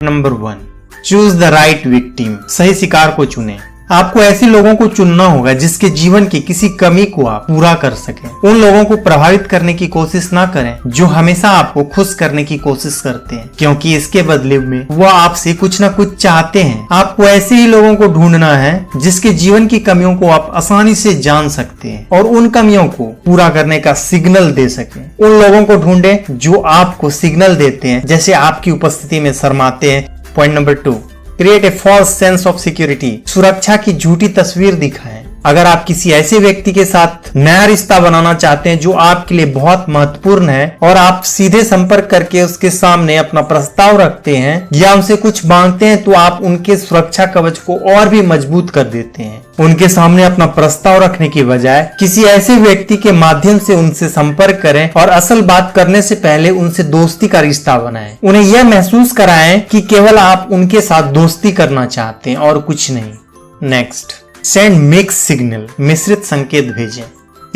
Number 1, choose the right victim. सही शिकार को चुने। आपको ऐसे लोगों को चुनना होगा जिसके जीवन की किसी कमी को आप पूरा कर सकें। उन लोगों को प्रभावित करने की कोशिश ना करें जो हमेशा आपको खुश करने की कोशिश करते हैं, क्योंकि इसके बदले में वो आपसे कुछ ना कुछ चाहते हैं। आपको ऐसे ही लोगों को ढूंढना है जिसके जीवन की कमियों को आप आसानी से जान सकते हैं और उन कमियों को पूरा करने का सिग्नल दे सके। उन लोगों को ढूंढे जो आपको सिग्नल देते हैं, जैसे आपकी उपस्थिति में शर्माते हैं। Point number 2, create a false sense of security. सुरक्षा की झूठी तस्वीर दिखाएं। अगर आप किसी ऐसे व्यक्ति के साथ नया रिश्ता बनाना चाहते हैं जो आपके लिए बहुत महत्वपूर्ण है और आप सीधे संपर्क करके उसके सामने अपना प्रस्ताव रखते हैं या उनसे कुछ मांगते हैं, तो आप उनके सुरक्षा कवच को और भी मजबूत कर देते हैं। उनके सामने अपना प्रस्ताव रखने की बजाय किसी ऐसे व्यक्ति के माध्यम से उनसे संपर्क करें और असल बात करने से पहले उनसे दोस्ती का रिश्ता बनाएं। उन्हें यह महसूस कराएं कि केवल आप उनके साथ दोस्ती करना चाहते हैं और कुछ नहीं। Next, send mix signal. मिश्रित संकेत भेजें।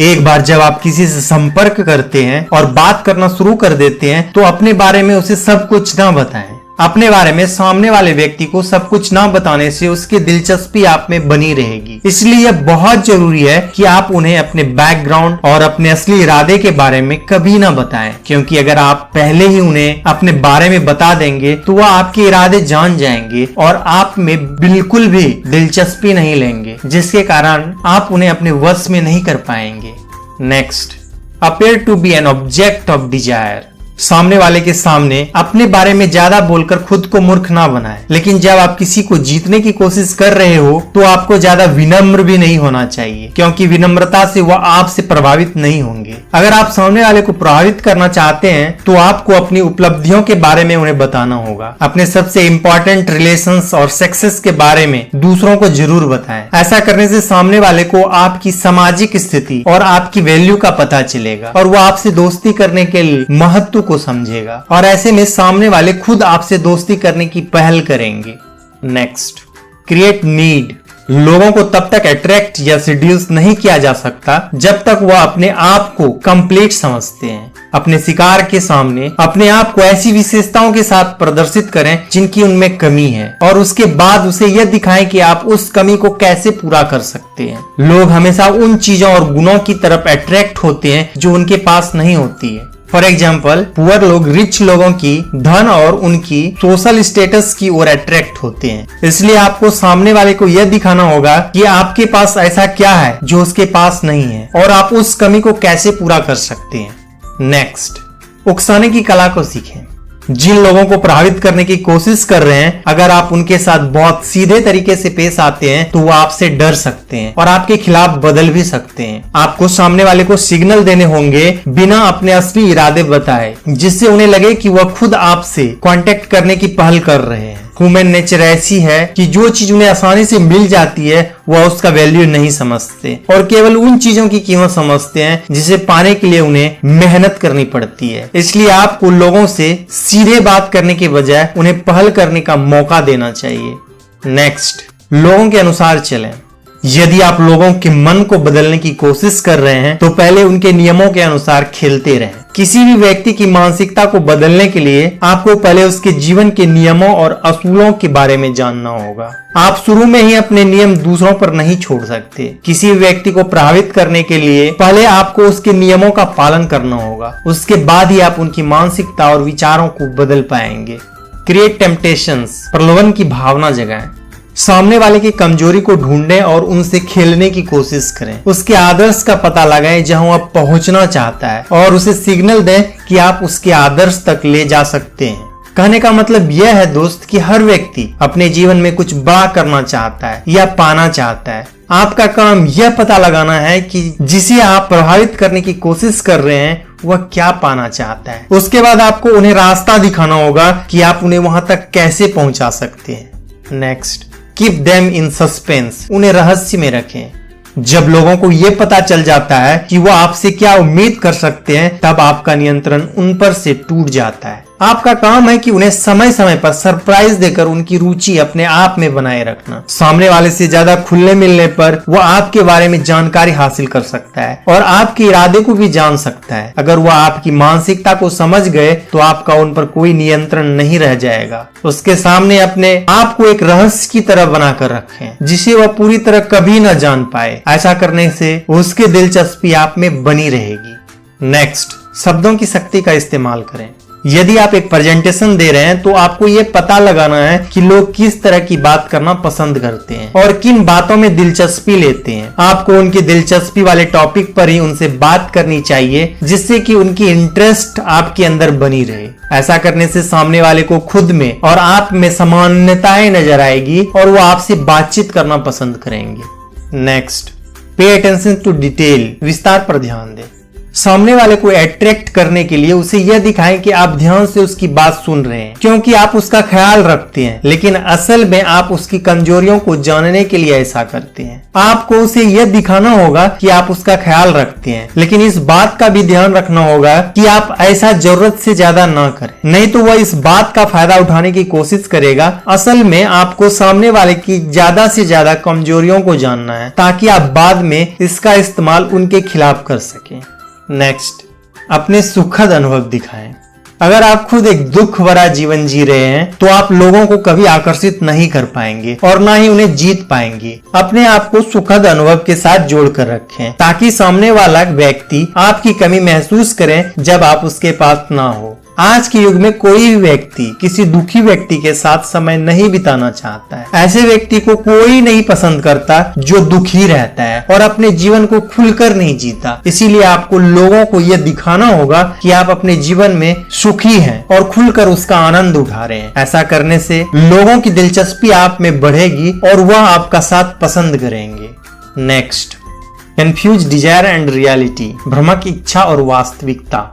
एक बार जब आप किसी से संपर्क करते हैं और बात करना शुरू कर देते हैं तो अपने बारे में उसे सब कुछ ना बताएं। अपने बारे में सामने वाले व्यक्ति को सब कुछ ना बताने से उसकी दिलचस्पी आप में बनी रहेगी। इसलिए यह बहुत जरूरी है कि आप उन्हें अपने बैकग्राउंड और अपने असली इरादे के बारे में कभी ना बताएं, क्योंकि अगर आप पहले ही उन्हें अपने बारे में बता देंगे तो वह आपके इरादे जान जाएंगे और आप में बिल्कुल भी दिलचस्पी नहीं लेंगे, जिसके कारण आप उन्हें अपने वश में नहीं कर पाएंगे। Next, appear to be an object of desire. सामने वाले के सामने अपने बारे में ज्यादा बोलकर खुद को मूर्ख ना बनाएं। लेकिन जब आप किसी को जीतने की कोशिश कर रहे हो तो आपको ज्यादा विनम्र भी नहीं होना चाहिए, क्योंकि विनम्रता से वह आपसे प्रभावित नहीं होंगे। अगर आप सामने वाले को प्रभावित करना चाहते हैं तो आपको अपनी उपलब्धियों के बारे में उन्हें बताना होगा। अपने सबसे इम्पोर्टेंट रिलेशंस और सक्सेस के बारे में दूसरों को जरूर बताएं। ऐसा करने से सामने वाले को आपकी सामाजिक स्थिति और आपकी वैल्यू का पता चलेगा और वह आपसे दोस्ती करने के लिए महत्व को समझेगा और ऐसे में सामने वाले खुद आपसे दोस्ती करने की पहल करेंगे। Next, create need. लोगों को तब तक अट्रैक्ट या सीड्यूस नहीं किया जा सकता जब तक वह अपने आप को कंप्लीट समझते हैं। अपने शिकार के सामने अपने आप को ऐसी विशेषताओं के साथ प्रदर्शित करें जिनकी उनमें कमी है और उसके बाद उसे यह दिखाएं कि आप उस कमी को कैसे पूरा कर सकते हैं। लोग हमेशा उन चीजों और गुणों की तरफ अट्रैक्ट होते हैं जो उनके पास नहीं होती है। फॉर एग्जाम्पल, पुअर लोग रिच लोगों की धन और उनकी सोशल स्टेटस की ओर अट्रैक्ट होते हैं। इसलिए आपको सामने वाले को यह दिखाना होगा कि आपके पास ऐसा क्या है जो उसके पास नहीं है और आप उस कमी को कैसे पूरा कर सकते हैं। नेक्स्ट, उकसाने की कला को सीखें। जिन लोगों को प्रभावित करने की कोशिश कर रहे हैं, अगर आप उनके साथ बहुत सीधे तरीके से पेश आते हैं तो वो आपसे डर सकते हैं और आपके खिलाफ बदल भी सकते हैं। आपको सामने वाले को सिग्नल देने होंगे बिना अपने असली इरादे बताए, जिससे उन्हें लगे कि वह खुद आपसे कांटेक्ट करने की पहल कर रहे हैं। ह्यूमन नेचर ऐसी है कि जो चीज उन्हें आसानी से मिल जाती है वह उसका वैल्यू नहीं समझते और केवल उन चीजों की कीमत समझते हैं जिसे पाने के लिए उन्हें मेहनत करनी पड़ती है। इसलिए आपको लोगों से सीधे बात करने के बजाय उन्हें पहल करने का मौका देना चाहिए। नेक्स्ट, लोगों के अनुसार चलें। यदि आप लोगों के मन को बदलने की कोशिश कर रहे हैं तो पहले उनके नियमों के अनुसार खेलते रहें। किसी भी व्यक्ति की मानसिकता को बदलने के लिए आपको पहले उसके जीवन के नियमों और असूलों के बारे में जानना होगा। आप शुरू में ही अपने नियम दूसरों पर नहीं छोड़ सकते। किसी व्यक्ति को प्रभावित करने के लिए पहले आपको उसके नियमों का पालन करना होगा, उसके बाद ही आप उनकी मानसिकता और विचारों को बदल पाएंगे। Create temptations. प्रलोभन की भावना जगाएं। सामने वाले की कमजोरी को ढूंढें और उनसे खेलने की कोशिश करें। उसके आदर्श का पता लगाएं जहां वह पहुंचना चाहता है और उसे सिग्नल दें कि आप उसके आदर्श तक ले जा सकते हैं। कहने का मतलब यह है दोस्त कि हर व्यक्ति अपने जीवन में कुछ बड़ा करना चाहता है या पाना चाहता है। आपका काम यह पता लगाना है कि जिसे आप प्रभावित करने की कोशिश कर रहे हैं वह क्या पाना चाहता है। उसके बाद आपको उन्हें रास्ता दिखाना होगा कि आप उन्हें वहां तक कैसे पहुंचा सकते हैं। Next, keep them in suspense. उन्हें रहस्य में रखें। जब लोगों को यह पता चल जाता है कि वो आपसे क्या उम्मीद कर सकते हैं, तब आपका नियंत्रण उन पर से टूट जाता है। आपका काम है कि उन्हें समय समय पर सरप्राइज देकर उनकी रुचि अपने आप में बनाए रखना। सामने वाले से ज्यादा खुलने मिलने पर वो आपके बारे में जानकारी हासिल कर सकता है और आपके इरादे को भी जान सकता है। अगर वो आपकी मानसिकता को समझ गए तो आपका उन पर कोई नियंत्रण नहीं रह जाएगा। उसके सामने अपने आप को एक रहस्य की तरह बनाकर रखें जिसे वह पूरी तरह कभी न जान पाए। ऐसा करने से उसकी दिलचस्पी आप में बनी रहेगी। नेक्स्ट, शब्दों की शक्ति का इस्तेमाल करें। यदि आप एक प्रेजेंटेशन दे रहे हैं तो आपको ये पता लगाना है कि लोग किस तरह की बात करना पसंद करते हैं और किन बातों में दिलचस्पी लेते हैं। आपको उनकी दिलचस्पी वाले टॉपिक पर ही उनसे बात करनी चाहिए जिससे कि उनकी इंटरेस्ट आपके अंदर बनी रहे। ऐसा करने से सामने वाले को खुद में और आप में समानताएं नजर आएगी और वो आपसे बातचीत करना पसंद करेंगे। Next, pay attention to detail. विस्तार पर ध्यान दें। सामने वाले को अट्रैक्ट करने के लिए उसे यह दिखाएं कि आप ध्यान से उसकी बात सुन रहे हैं क्योंकि आप उसका ख्याल रखते हैं, लेकिन असल में आप उसकी कमजोरियों को जानने के लिए ऐसा करते हैं। आपको उसे यह दिखाना होगा कि आप उसका ख्याल रखते हैं, लेकिन इस बात का भी ध्यान रखना होगा कि आप ऐसा जरूरत से ज्यादा ना करें, नहीं तो वह इस बात का फायदा उठाने की कोशिश करेगा। असल में आपको सामने वाले की ज्यादा से ज्यादा कमजोरियों को जानना है ताकि आप बाद में इसका इस्तेमाल उनके खिलाफ कर सकें। नेक्स्ट, अपने सुखद अनुभव दिखाएं। अगर आप खुद एक दुख भरा जीवन जी रहे हैं तो आप लोगों को कभी आकर्षित नहीं कर पाएंगे और ना ही उन्हें जीत पाएंगे। अपने आप को सुखद अनुभव के साथ जोड़कर रखें ताकि सामने वाला व्यक्ति आपकी कमी महसूस करे जब आप उसके पास ना हो। आज के युग में कोई भी व्यक्ति किसी दुखी व्यक्ति के साथ समय नहीं बिताना चाहता है। ऐसे व्यक्ति को कोई नहीं पसंद करता जो दुखी रहता है और अपने जीवन को खुलकर नहीं जीता। इसीलिए आपको लोगों को यह दिखाना होगा कि आप अपने जीवन में सुखी हैं और खुलकर उसका आनंद उठा रहे हैं। ऐसा करने से लोगों की दिलचस्पी आप में बढ़ेगी और वह आपका साथ पसंद करेंगे। Next, confuse desire and reality. भ्रमक इच्छा और वास्तविकता।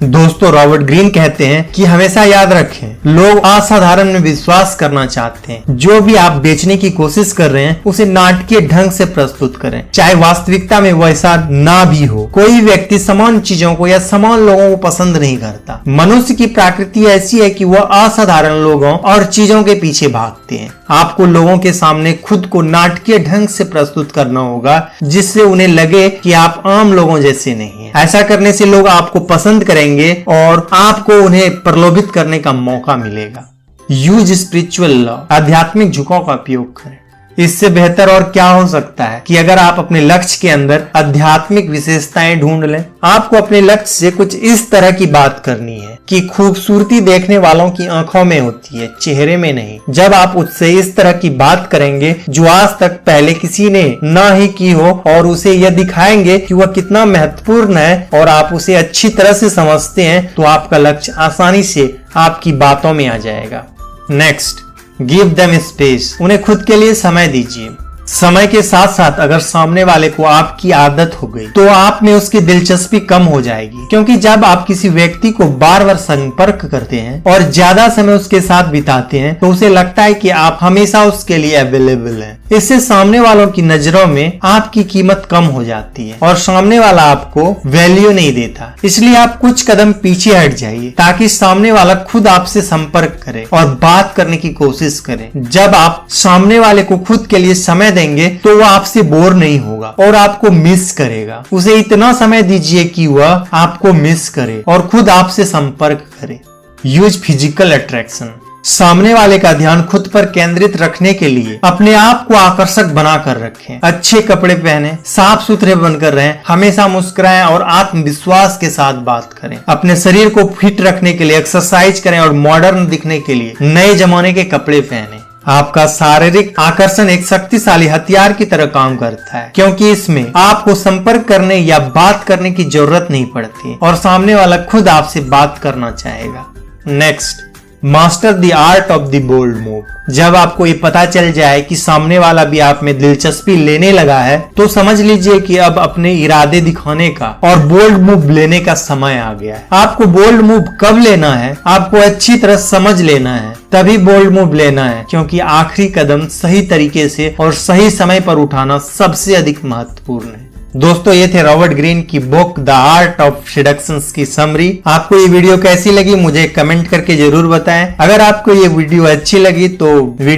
दोस्तों, रॉबर्ट ग्रीन कहते हैं कि हमेशा याद रखें, लोग असाधारण में विश्वास करना चाहते हैं। जो भी आप बेचने की कोशिश कर रहे हैं उसे नाटकीय ढंग से प्रस्तुत करें, चाहे वास्तविकता में वैसा ना भी हो। कोई व्यक्ति समान चीजों को या समान लोगों को पसंद नहीं करता। मनुष्य की प्रकृति ऐसी है कि वह असाधारण लोगों और चीजों के पीछे भागते हैं। आपको लोगों के सामने खुद को नाटकीय ढंग से प्रस्तुत करना होगा जिससे उन्हें लगे कि आप आम लोगों जैसे नहीं हैं। ऐसा करने से लोग आपको पसंद करेंगे और आपको उन्हें प्रलोभित करने का मौका मिलेगा। Use spiritual law. आध्यात्मिक झुकाव का उपयोग करें। इससे बेहतर और क्या हो सकता है कि अगर आप अपने लक्ष्य के अंदर आध्यात्मिक विशेषताएं ढूंढ लें। आपको अपने लक्ष्य से कुछ इस तरह की बात करनी है कि खूबसूरती देखने वालों की आंखों में होती है, चेहरे में नहीं। जब आप उससे इस तरह की बात करेंगे जो आज तक पहले किसी ने ना ही की हो और उसे यह दिखाएंगे कि वह कितना महत्वपूर्ण है और आप उसे अच्छी तरह से समझते हैं, तो आपका लक्ष्य आसानी से आपकी बातों में आ जाएगा। Next, give them space. उन्हें खुद के लिए समय दीजिए। समय के साथ साथ अगर सामने वाले को आपकी आदत हो गई तो आप में उसकी दिलचस्पी कम हो जाएगी, क्योंकि जब आप किसी व्यक्ति को बार बार संपर्क करते हैं और ज्यादा समय उसके साथ बिताते हैं तो उसे लगता है कि आप हमेशा उसके लिए अवेलेबल हैं। इससे सामने वालों की नजरों में आपकी कीमत कम हो जाती है और सामने वाला आपको वैल्यू नहीं देता। इसलिए आप कुछ कदम पीछे हट जाइए ताकि सामने वाला खुद आपसे संपर्क करे और बात करने की कोशिश करे। जब आप सामने वाले को खुद के लिए समय देंगे तो वह आपसे बोर नहीं होगा और आपको मिस करेगा। उसे इतना समय दीजिए कि वह आपको मिस करे और खुद आपसे संपर्क करे। Use physical attraction. सामने वाले का ध्यान खुद पर केंद्रित रखने के लिए अपने आप को आकर्षक बनाकर रखें। अच्छे कपड़े पहने, साफ सुथरे बनकर रहें, हमेशा मुस्कुराएं और आत्मविश्वास के साथ बात करें। अपने शरीर को फिट रखने के लिए एक्सरसाइज करें और मॉडर्न दिखने के लिए नए जमाने के कपड़े पहने। आपका शारीरिक आकर्षण एक शक्तिशाली हथियार की तरह काम करता है, क्योंकि इसमें आपको संपर्क करने या बात करने की जरूरत नहीं पड़ती और सामने वाला खुद आपसे बात करना चाहेगा। Next, master the art of the bold move. जब आपको ये पता चल जाए कि सामने वाला भी आप में दिलचस्पी लेने लगा है तो समझ लीजिए कि अब अपने इरादे दिखाने का और बोल्ड मूव लेने का समय आ गया है। आपको बोल्ड मूव कब लेना है आपको अच्छी तरह समझ लेना है, तभी बोल्ड मूव लेना है, क्योंकि आखिरी कदम सही तरीके से और सही समय पर उठाना सबसे अधिक महत्वपूर्ण है। दोस्तों ये थे रॉबर्ट ग्रीन की बुक द आर्ट ऑफ सेडक्शंस की समरी। आपको ये वीडियो कैसी लगी मुझे कमेंट करके जरूर बताएं। अगर आपको ये वीडियो अच्छी लगी तो वीडियो